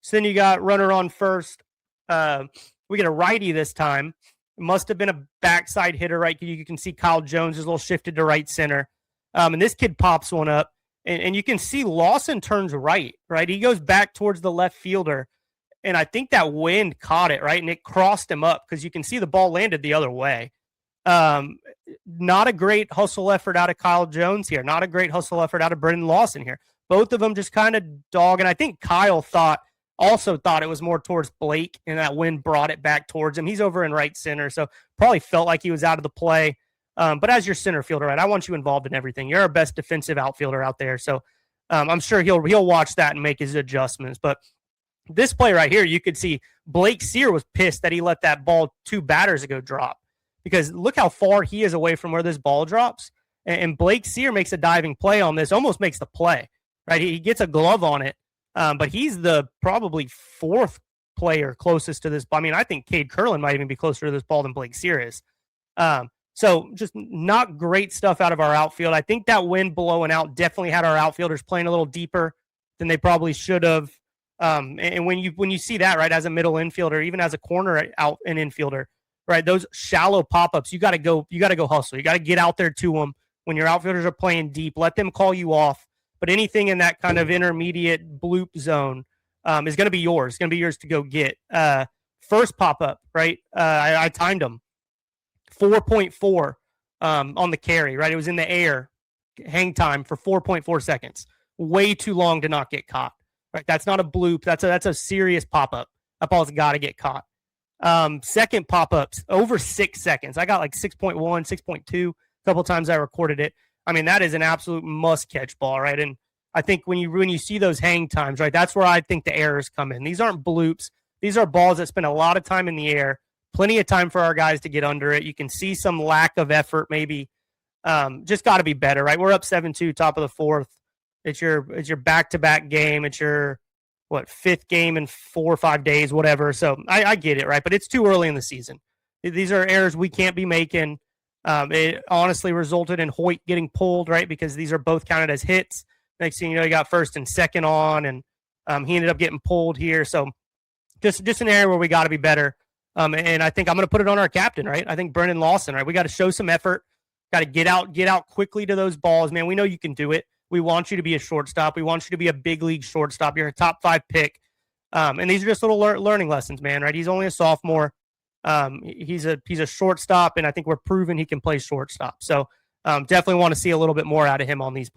So then you got runner on first. We get a righty this time. It must have been a backside hitter, right? You can see Kyle Jones is a little shifted to right center. And this kid pops one up. And you can see Lawson turns right? He goes back towards the left fielder. And I think that wind caught it, right? And it crossed him up because you can see the ball landed the other way. Not a great hustle effort out of Kyle Jones here. Not a great hustle effort out of Brendan Lawson here. Both of them just kind of dog. And I think Kyle also thought it was more towards Blake, and that wind brought it back towards him. He's over in right center, so probably felt like he was out of the play. But as your center fielder, right, I want you involved in everything. You're our best defensive outfielder out there, so I'm sure he'll watch that and make his adjustments. But this play right here, you could see Blake Sear was pissed that he let that ball 2 batters ago drop, because look how far he is away from where this ball drops. And Blake Sear makes a diving play on this, almost makes the play, right? He gets a glove on it, but he's the probably 4th player closest to this. I mean, I think Cade Curlin might even be closer to this ball than Blake Sear is. So just not great stuff out of our outfield. I think that wind blowing out definitely had our outfielders playing a little deeper than they probably should have. And when you see that, right, as a middle infielder, even as a corner out and infielder, right, those shallow pop-ups, you got to go hustle. You got to get out there to them when your outfielders are playing deep. Let them call you off. But anything in that kind of intermediate bloop zone is going to be yours. It's going to be yours to go get. First pop-up, right, I timed them. 4.4 on the carry, right? It was in the air, hang time for 4.4 seconds. Way too long to not get caught. Right? That's not a bloop. That's a serious pop-up. That ball's got to get caught. Second pop-ups, over 6 seconds. I got like 6.1, 6.2. A couple times I recorded it. I mean, that is an absolute must-catch ball, right? And I think when you see those hang times, right, that's where I think the errors come in. These aren't bloops. These are balls that spend a lot of time in the air. Plenty of time for our guys to get under it. You can see some lack of effort, maybe. Just got to be better, right? We're up 7-2, top of the 4th. It's your back-to-back game. It's your, 5th game in 4 or 5 days, whatever. So I get it, right? But it's too early in the season. These are errors we can't be making. It honestly resulted in Hoyt getting pulled, right? Because these are both counted as hits. Next thing you know, you got first and second on, and he ended up getting pulled here. So just an area where we got to be better. And I think I'm going to put it on our captain, right? I think Brendan Lawson, right? We got to show some effort. Got to get out quickly to those balls, man. We know you can do it. We want you to be a shortstop. We want you to be a big league shortstop. You're a top 5 pick. And these are just little learning lessons, man, right? He's only a sophomore. He's a shortstop, and I think we're proving he can play shortstop. So definitely want to see a little bit more out of him on these plays.